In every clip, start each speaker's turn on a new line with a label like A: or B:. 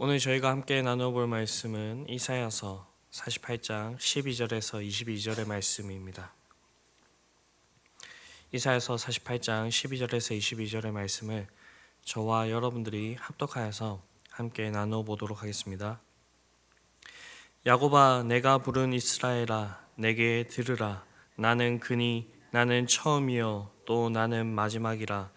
A: 오늘 저희가 함께 나눠볼 말씀은 이사야서 48장 12절에서 22절의 말씀입니다. 이사야서 48장 12절에서 22절의 말씀을 저와 여러분들이 합독하여서 함께 나눠보도록 하겠습니다. 야곱아, 내가 부른 이스라엘아, 내게 들으라. 나는 그니 나는 처음이요 또 나는 마지막이라.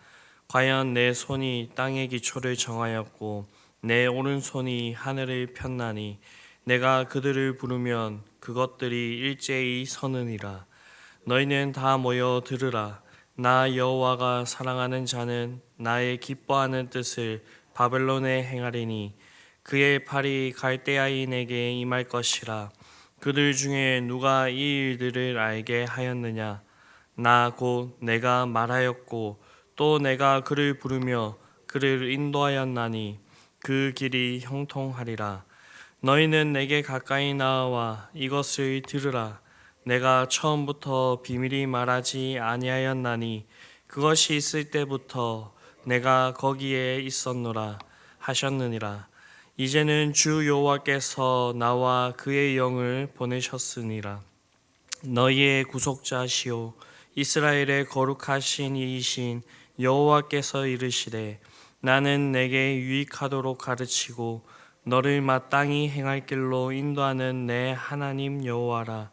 A: 과연 내 손이 땅의 기초를 정하였고 내 오른손이 하늘을 폈나니 내가 그들을 부르면 그것들이 일제히 서느니라. 너희는 다 모여 들으라. 나 여호와가 사랑하는 자는 나의 기뻐하는 뜻을 바벨론에 행하리니 그의 팔이 갈대아인에게 임할 것이라. 그들 중에 누가 이 일들을 알게 하였느냐? 나 곧 내가 말하였고 또 내가 그를 부르며 그를 인도하였나니 그 길이 형통하리라. 너희는 내게 가까이 나와 이것을 들으라. 내가 처음부터 비밀히 말하지 아니하였나니 그것이 있을 때부터 내가 거기에 있었노라 하셨느니라. 이제는 주 여호와께서 나와 그의 영을 보내셨으니라. 너희의 구속자시오 이스라엘의 거룩하신 이이신 여호와께서 이르시되 나는 내게 유익하도록 가르치고 너를 마땅히 행할 길로 인도하는 내 하나님 여호와라.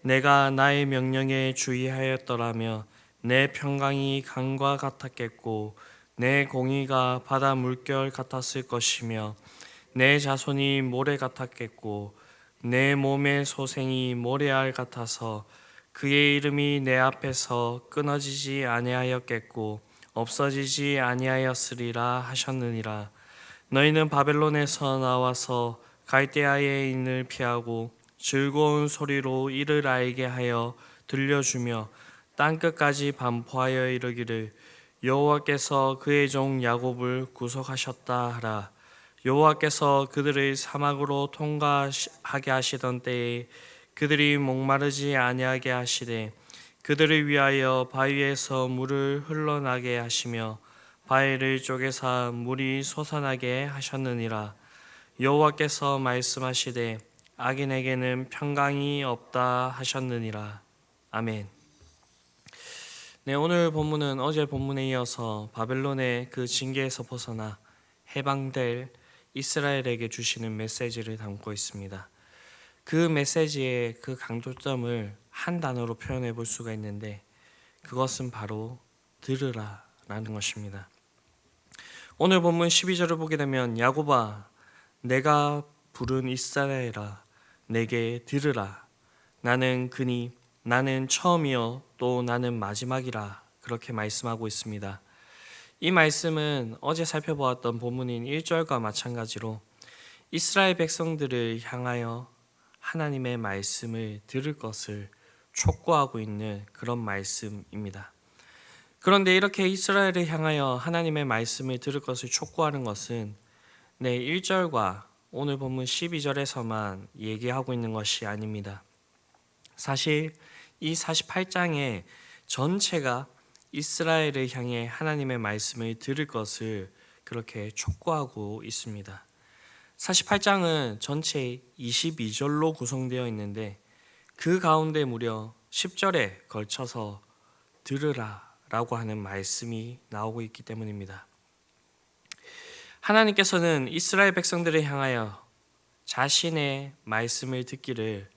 A: 내가 나의 명령에 주의하였더라며 내 평강이 강과 같았겠고 내 공의가 바다 물결 같았을 것이며 내 자손이 모래 같았겠고 내 몸의 소생이 모래알 같아서 그의 이름이 내 앞에서 끊어지지 아니하였겠고 없어지지 아니하였으리라 하셨느니라. 너희는 바벨론에서 나와서 갈대아의 인을 피하고 즐거운 소리로 이를 알게 하여 들려주며 땅끝까지 반포하여 이르기를 여호와께서 그의 종 야곱을 구속하셨다 하라. 여호와께서 그들을 사막으로 통과하게 하시던 때에 그들이 목마르지 아니하게 하시되 그들을 위하여 바위에서 물을 흘러나게 하시며 바위를 쪼개사 물이 솟아나게 하셨느니라. 여호와께서 말씀하시되 악인에게는 평강이 없다 하셨느니라. 아멘. 네, 오늘 본문은 어제 본문에 이어서 바벨론의 그 징계에서 벗어나 해방될 이스라엘에게 주시는 메시지를 담고 있습니다. 그 메시지의 그 강조점을 한 단어로 표현해 볼 수가 있는데 그것은 바로 들으라 라는 것입니다. 오늘 본문 12절을 보게 되면 야곱아 내가 부른 이스라엘아 내게 들으라. 나는 그니 나는 처음이요 또 나는 마지막이라 그렇게 말씀하고 있습니다. 이 말씀은 어제 살펴보았던 본문인 1절과 마찬가지로 이스라엘 백성들을 향하여 하나님의 말씀을 들을 것을 촉구하고 있는 그런 말씀입니다. 그런데 이렇게 이스라엘을 향하여 하나님의 말씀을 들을 것을 촉구하는 것은 1절과 오늘 본문 12절에서만 얘기하고 있는 것이 아닙니다. 사실 이 48장의 전체가 이스라엘을 향해 하나님의 말씀을 들을 것을 그렇게 촉구하고 있습니다. 48장은 전체 22절로 구성되어 있는데 그 가운데 무려 10절에 걸쳐서 들으라 라고 하는 말씀이 나오고 있기 때문입니다. 하나님께서는 이스라엘 백성들을 향하여 자신의 말씀을 듣기를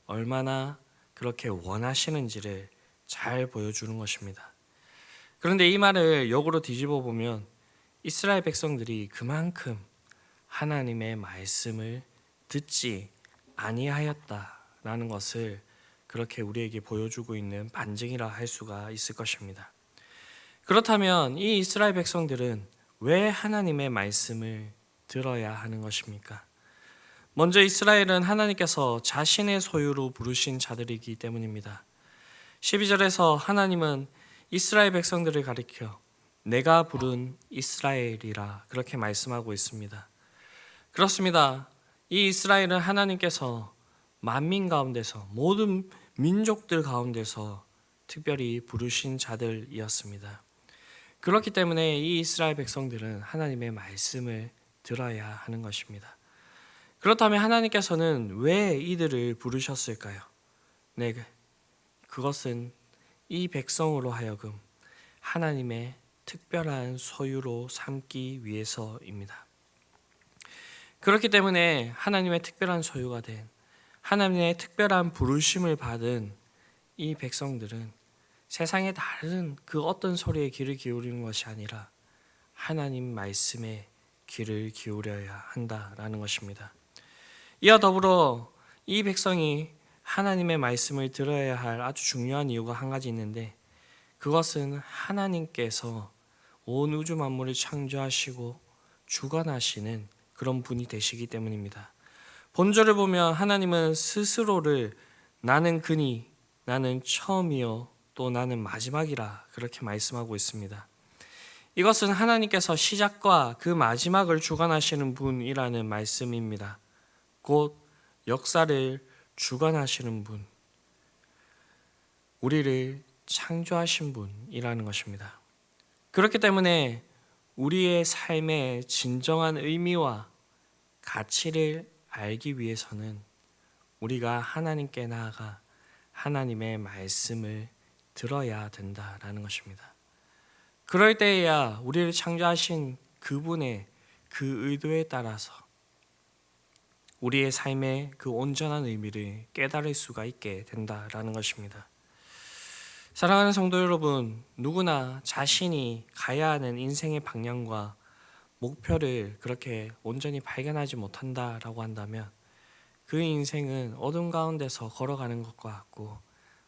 A: 얼마나 그렇게 원하시는지를 잘 보여주는 것입니다. 그런데 이 말을 역으로 뒤집어 보면 이스라엘 백성들이 그만큼 하나님의 말씀을 듣지 아니하였다라는 것을 그렇게 우리에게 보여주고 있는 반증이라 할 수가 있을 것입니다. 그렇다면 이 이스라엘 백성들은 왜 하나님의 말씀을 들어야 하는 것입니까? 먼저 이스라엘은 하나님께서 자신의 소유로 부르신 자들이기 때문입니다. 12절에서 하나님은 이스라엘 백성들을 가리켜 내가 부른 이스라엘이라 그렇게 말씀하고 있습니다. 그렇습니다. 이 이스라엘은 하나님께서 만민 가운데서 모든 민족들 가운데서 특별히 부르신 자들이었습니다. 그렇기 때문에 이 이스라엘 백성들은 하나님의 말씀을 들어야 하는 것입니다. 그렇다면 하나님께서는 왜 이들을 부르셨을까요? 네, 그것은 이 백성으로 하여금 하나님의 특별한 소유로 삼기 위해서입니다. 그렇기 때문에 하나님의 특별한 소유가 된, 하나님의 특별한 부르심을 받은 이 백성들은 세상의 다른 그 어떤 소리에 귀를 기울이는 것이 아니라 하나님 말씀에 귀를 기울여야 한다라는 것입니다. 이와 더불어 이 백성이 하나님의 말씀을 들어야 할 아주 중요한 이유가 한 가지 있는데, 그것은 하나님께서 온 우주 만물을 창조하시고 주관하시는 그런 분이 되시기 때문입니다. 본절을 보면 하나님은 스스로를 나는 그니, 나는 처음이요 또 나는 마지막이라 그렇게 말씀하고 있습니다. 이것은 하나님께서 시작과 그 마지막을 주관하시는 분이라는 말씀입니다. 곧 역사를 주관하시는 분, 우리를 창조하신 분이라는 것입니다. 그렇기 때문에 우리의 삶의 진정한 의미와 가치를 알기 위해서는 우리가 하나님께 나아가 하나님의 말씀을 들어야 된다라는 것입니다. 그럴 때에야 우리를 창조하신 그분의 그 의도에 따라서 우리의 삶의 그 온전한 의미를 깨달을 수가 있게 된다라는 것입니다. 사랑하는 성도 여러분, 누구나 자신이 가야 하는 인생의 방향과 목표를 그렇게 온전히 발견하지 못한다라고 한다면 그 인생은 어둠 가운데서 걸어가는 것과 같고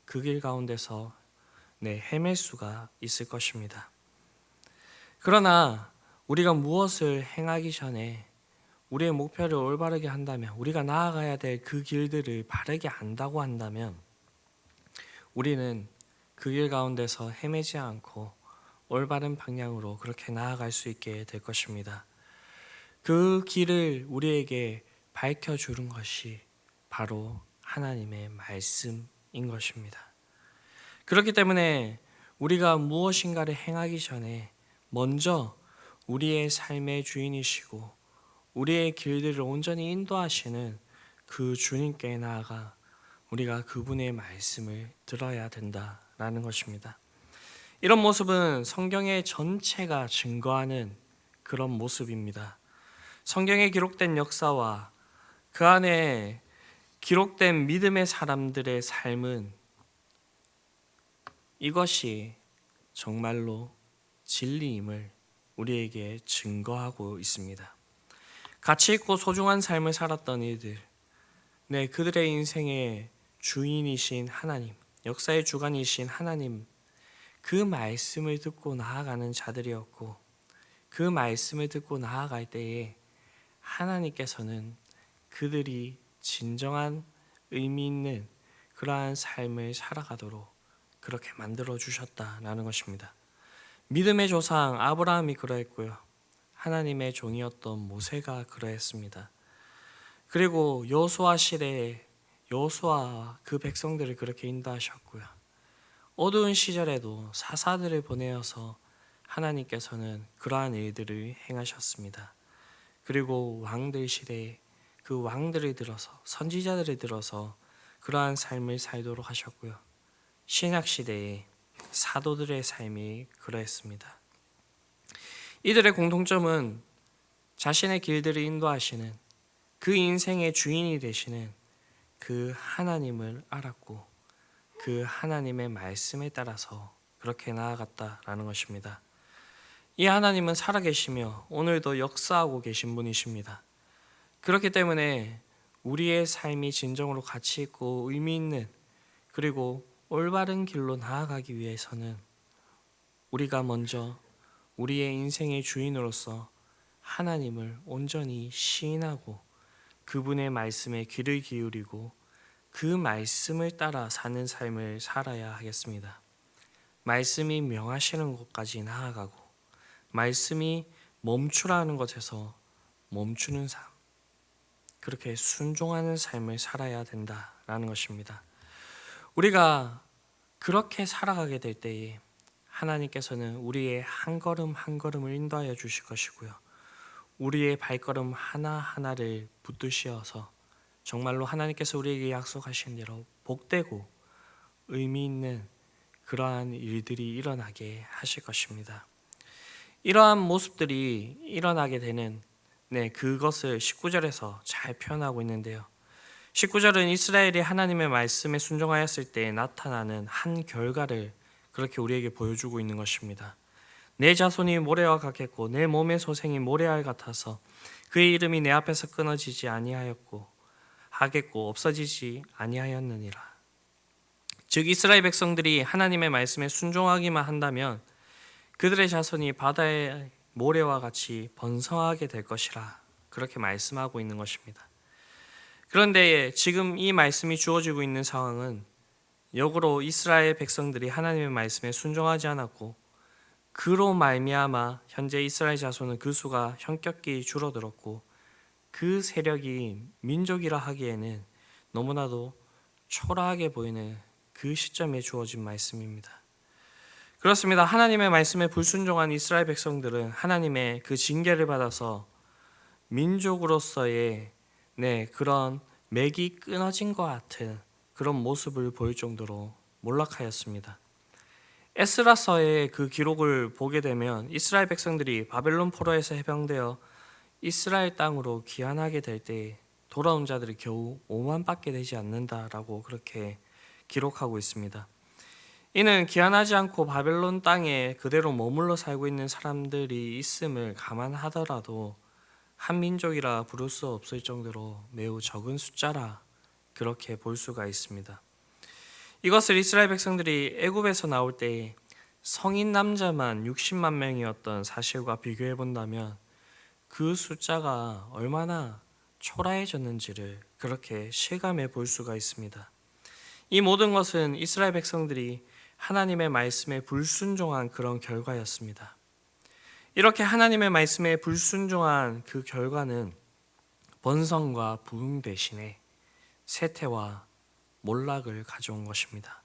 A: 그 길 가운데서 헤맬 수가 있을 것입니다. 그러나 우리가 무엇을 행하기 전에 우리의 목표를 올바르게 한다면, 우리가 나아가야 될 그 길들을 바르게 안다고 한다면 우리는 그 길 가운데서 헤매지 않고 올바른 방향으로 그렇게 나아갈 수 있게 될 것입니다. 그 길을 우리에게 밝혀주는 것이 바로 하나님의 말씀인 것입니다. 그렇기 때문에 우리가 무엇인가를 행하기 전에 먼저 우리의 삶의 주인이시고 우리의 길들을 온전히 인도하시는 그 주님께 나아가 우리가 그분의 말씀을 들어야 된다라는 것입니다. 이런 모습은 성경의 전체가 증거하는 그런 모습입니다. 성경에 기록된 역사와 그 안에 기록된 믿음의 사람들의 삶은 이것이 정말로 진리임을 우리에게 증거하고 있습니다. 가치 있고 소중한 삶을 살았던 이들, 그들의 인생의 주인이신 하나님, 역사의 주관이신 하나님, 그 말씀을 듣고 나아가는 자들이었고, 그 말씀을 듣고 나아갈 때에 하나님께서는 그들이 진정한 의미 있는 그러한 삶을 살아가도록 그렇게 만들어 주셨다라는 것입니다. 믿음의 조상 아브라함이 그러했고요, 하나님의 종이었던 모세가 그러했습니다. 그리고 여호수아 시대에 여호수아와 그 백성들을 그렇게 인도하셨고요, 어두운 시절에도 사사들을 보내어서 하나님께서는 그러한 일들을 행하셨습니다. 그리고 왕들 시대에 그 왕들을 들어서, 선지자들을 들어서 그러한 삶을 살도록 하셨고요, 신약 시대에 사도들의 삶이 그러했습니다. 이들의 공통점은 자신의 길들을 인도하시는 그 인생의 주인이 되시는 그 하나님을 알았고 그 하나님의 말씀에 따라서 그렇게 나아갔다라는 것입니다. 이 하나님은 살아계시며 오늘도 역사하고 계신 분이십니다. 그렇기 때문에 우리의 삶이 진정으로 가치 있고 의미 있는, 그리고 올바른 길로 나아가기 위해서는 우리가 먼저 우리의 인생의 주인으로서 하나님을 온전히 시인하고 그분의 말씀에 귀를 기울이고 그 말씀을 따라 사는 삶을 살아야 하겠습니다. 말씀이 명하시는 곳까지 나아가고 말씀이 멈추라는 것에서 멈추는 삶, 그렇게 순종하는 삶을 살아야 된다라는 것입니다. 우리가 그렇게 살아가게 될 때에 하나님께서는 우리의 한 걸음 한 걸음을 인도하여 주실 것이고요, 우리의 발걸음 하나하나를 붙드시어서 정말로 하나님께서 우리에게 약속하신 대로 복되고 의미 있는 그러한 일들이 일어나게 하실 것입니다. 이러한 모습들이 일어나게 되는 그것을 19절에서 잘 표현하고 있는데요. 19절은 이스라엘이 하나님의 말씀에 순종하였을 때 나타나는 한 결과를 그렇게 우리에게 보여주고 있는 것입니다. 내 자손이 모래와 같겠고 내 몸의 소생이 모래알 같아서 그의 이름이 내 앞에서 끊어지지 아니하였고 하겠고 없어지지 아니하였느니라. 즉 이스라엘 백성들이 하나님의 말씀에 순종하기만 한다면 그들의 자손이 바다의 모래와 같이 번성하게 될 것이라 그렇게 말씀하고 있는 것입니다. 그런데 지금 이 말씀이 주어지고 있는 상황은 역으로 이스라엘 백성들이 하나님의 말씀에 순종하지 않았고 그로 말미암아 현재 이스라엘 자손은 그 수가 현격히 줄어들었고 그 세력이 민족이라 하기에는 너무나도 초라하게 보이는 그 시점에 주어진 말씀입니다. 그렇습니다. 하나님의 말씀에 불순종한 이스라엘 백성들은 하나님의 그 징계를 받아서 민족으로서의 그런 맥이 끊어진 것 같은 그런 모습을 보일 정도로 몰락하였습니다. 에스라서의 그 기록을 보게 되면 이스라엘 백성들이 바벨론 포로에서 해방되어 이스라엘 땅으로 귀환하게 될 때 돌아온 자들이 겨우 5만밖에 되지 않는다라고 그렇게 기록하고 있습니다. 이는 귀환하지 않고 바벨론 땅에 그대로 머물러 살고 있는 사람들이 있음을 감안하더라도 한 민족이라 부를 수 없을 정도로 매우 적은 숫자라 그렇게 볼 수가 있습니다. 이것을 이스라엘 백성들이 애굽에서 나올 때 성인 남자만 60만 명이었던 사실과 비교해 본다면 그 숫자가 얼마나 초라해졌는지를 그렇게 실감해 볼 수가 있습니다. 이 모든 것은 이스라엘 백성들이 하나님의 말씀에 불순종한 그런 결과였습니다. 이렇게 하나님의 말씀에 불순종한 그 결과는 번성과 부흥 대신에 쇠퇴와 몰락을 가져온 것입니다.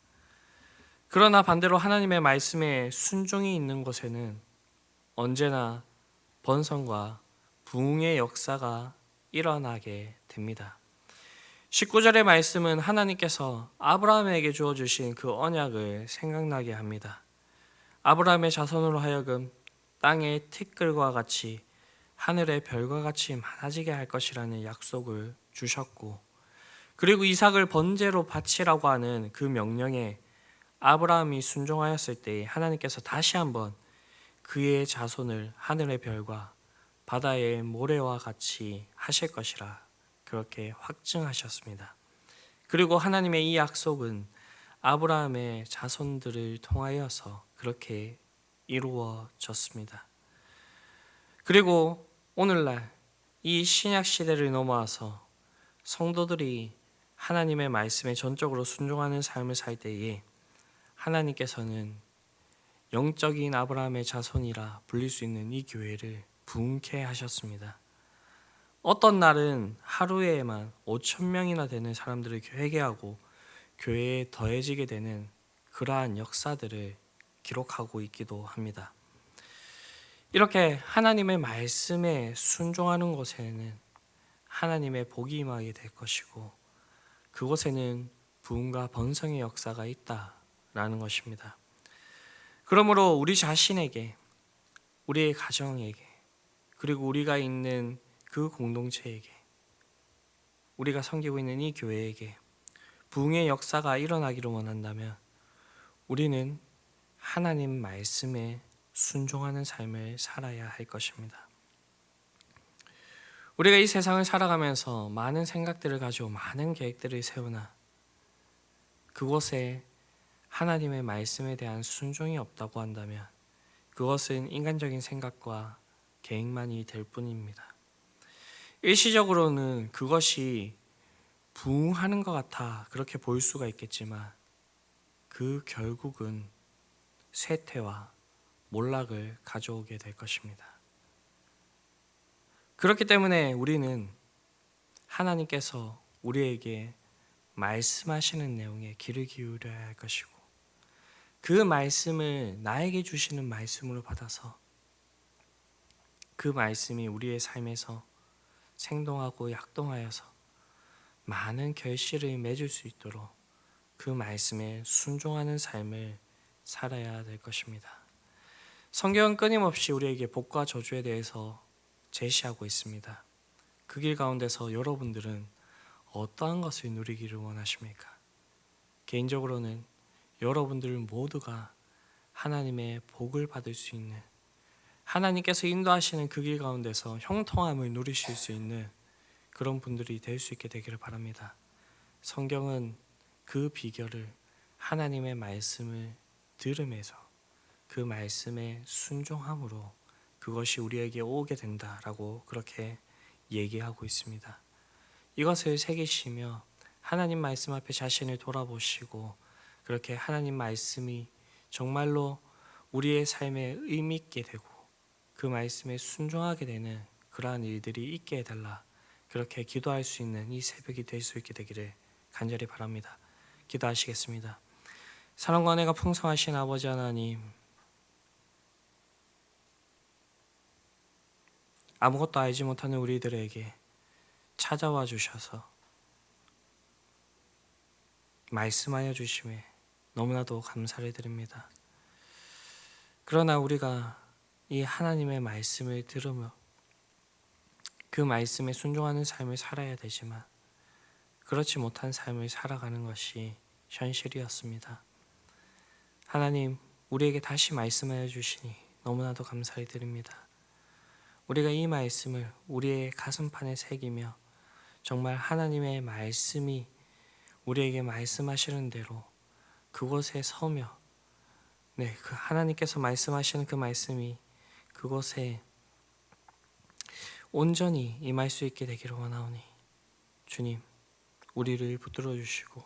A: 그러나 반대로 하나님의 말씀에 순종이 있는 곳에는 언제나 번성과 부흥의 역사가 일어나게 됩니다. 19절의 말씀은 하나님께서 아브라함에게 주어주신 그 언약을 생각나게 합니다. 아브라함의 자손으로 하여금 땅의 티끌과 같이 하늘의 별과 같이 많아지게 할 것이라는 약속을 주셨고 그리고 이삭을 번제로 바치라고 하는 그 명령에 아브라함이 순종하였을 때 하나님께서 다시 한번 그의 자손을 하늘의 별과 바다의 모래와 같이 하실 것이라 그렇게 확증하셨습니다. 그리고 하나님의 이 약속은 아브라함의 자손들을 통하여서 그렇게 이루어졌습니다. 그리고 오늘날 이 신약 시대를 넘어와서 성도들이 하나님의 말씀에 전적으로 순종하는 삶을 살 때에 하나님께서는 영적인 아브라함의 자손이라 불릴 수 있는 이 교회를 부흥케 하셨습니다. 어떤 날은 하루에만 5,000명이나 되는 사람들을 회개하고 교회에 더해지게 되는 그러한 역사들을 기록하고 있기도 합니다. 이렇게 하나님의 말씀에 순종하는 곳에는 하나님의 복이 임하게 될 것이고 그곳에는 부흥과 번성의 역사가 있다라는 것입니다. 그러므로 우리 자신에게, 우리의 가정에게, 그리고 우리가 있는 그 공동체에게, 우리가 섬기고 있는 이 교회에게 부흥의 역사가 일어나기를 원한다면 우리는 하나님 말씀에 순종하는 삶을 살아야 할 것입니다. 우리가 이 세상을 살아가면서 많은 생각들을 가지고 많은 계획들을 세우나 그곳에 하나님의 말씀에 대한 순종이 없다고 한다면 그것은 인간적인 생각과 계획만이 될 뿐입니다. 일시적으로는 그것이 부흥하는 것 같아 그렇게 보일 수가 있겠지만 그 결국은 쇠퇴와 몰락을 가져오게 될 것입니다. 그렇기 때문에 우리는 하나님께서 우리에게 말씀하시는 내용에 귀를 기울여야 할 것이고 그 말씀을 나에게 주시는 말씀으로 받아서 그 말씀이 우리의 삶에서 생동하고 약동하여서 많은 결실을 맺을 수 있도록 그 말씀에 순종하는 삶을 살아야 될 것입니다. 성경은 끊임없이 우리에게 복과 저주에 대해서 제시하고 있습니다. 그 길 가운데서 여러분들은 어떠한 것을 누리기를 원하십니까? 개인적으로는 여러분들 모두가 하나님의 복을 받을 수 있는, 하나님께서 인도하시는 그 길 가운데서 형통함을 누리실 수 있는 그런 분들이 될 수 있게 되기를 바랍니다. 성경은 그 비결을 하나님의 말씀을 들음에서 그 말씀에 순종함으로 그것이 우리에게 오게 된다라고 그렇게 얘기하고 있습니다. 이것을 새기시며 하나님 말씀 앞에 자신을 돌아보시고 그렇게 하나님 말씀이 정말로 우리의 삶에 의미 있게 되고 그 말씀에 순종하게 되는 그러한 일들이 있게 해달라, 그렇게 기도할 수 있는 이 새벽이 될 수 있게 되기를 간절히 바랍니다. 기도하시겠습니다. 사랑과 은혜가 풍성하신 아버지 하나님, 아무것도 알지 못하는 우리들에게 찾아와 주셔서 말씀하여 주심에 너무나도 감사를 드립니다. 그러나 우리가 이 하나님의 말씀을 들으며 그 말씀에 순종하는 삶을 살아야 되지만 그렇지 못한 삶을 살아가는 것이 현실이었습니다. 하나님, 우리에게 다시 말씀하여 주시니 너무나도 감사를 드립니다. 우리가 이 말씀을 우리의 가슴판에 새기며 정말 하나님의 말씀이 우리에게 말씀하시는 대로 그곳에 서며 그 하나님께서 말씀하시는 그 말씀이 그곳에 온전히 임할 수 있게 되기를 원하오니 주님, 우리를 붙들어 주시고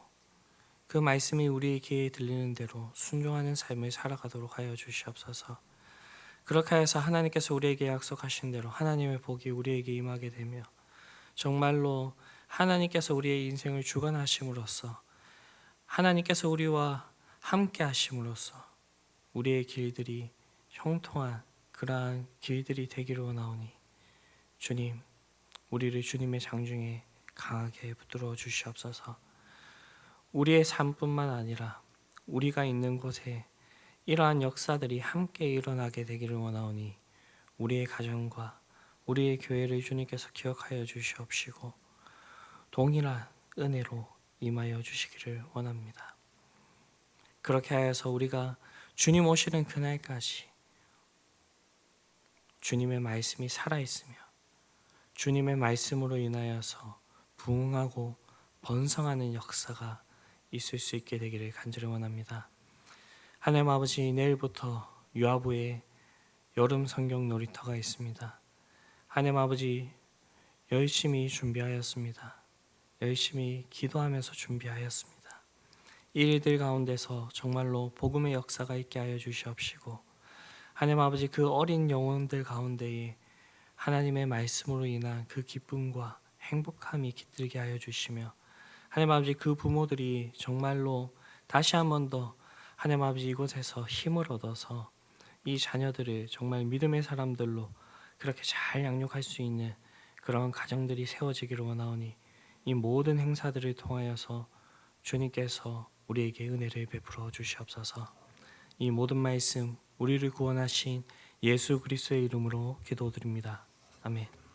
A: 그 말씀이 우리의 귀에 들리는 대로 순종하는 삶을 살아가도록 하여 주시옵소서. 그렇게 해서 하나님께서 우리에게 약속하신 대로 하나님의 복이 우리에게 임하게 되며 정말로 하나님께서 우리의 인생을 주관하심으로써 하나님께서 우리와 함께 하심으로써 우리의 길들이 형통한 그러한 길들이 되기를 원하오니 주님, 우리를 주님의 장중에 강하게 붙들어 주시옵소서. 우리의 삶뿐만 아니라 우리가 있는 곳에 이러한 역사들이 함께 일어나게 되기를 원하오니 우리의 가정과 우리의 교회를 주님께서 기억하여 주시옵시고 동일한 은혜로 임하여 주시기를 원합니다. 그렇게 하여서 우리가 주님 오시는 그날까지 주님의 말씀이 살아있으며 주님의 말씀으로 인하여서 부흥하고 번성하는 역사가 있을 수 있게 되기를 간절히 원합니다. 하나님 아버지, 내일부터 유아부에 여름 성경 놀이터가 있습니다. 하나님 아버지, 열심히 준비하였습니다. 열심히 기도하면서 준비하였습니다. 이 일들 가운데서 정말로 복음의 역사가 있게 하여 주시옵시고 하나님 아버지, 그 어린 영혼들 가운데에 하나님의 말씀으로 인한 그 기쁨과 행복함이 깃들게 하여 주시며 하나님 아버지, 그 부모들이 정말로 다시 한 번 더 하나님 아버지 이곳에서 힘을 얻어서 이 자녀들을 정말 믿음의 사람들로 그렇게 잘 양육할 수 있는 그런 가정들이 세워지기를 원하오니 이 모든 행사들을 통하여서 주님께서 우리에게 은혜를 베풀어 주시옵소서. 이 모든 말씀 우리를 구원하신 예수 그리스도의 이름으로 기도드립니다. 아멘.